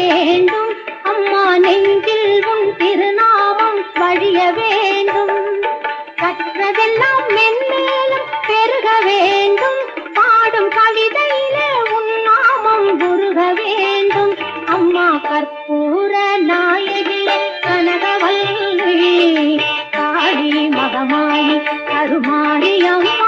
வேண்டும் அம்மா நெஞ்சில் உன் திருநாமம் வழிய வேண்டும் கற்றதெல்லாம் மென்மேலும் பெருக வேண்டும் பாடும் கவிதையிலே உன் நாமம் உருக வேண்டும் அம்மா கற்பூர நாயகியே கனகவல்லி காளி மகமாயி கருமாரி அம்மா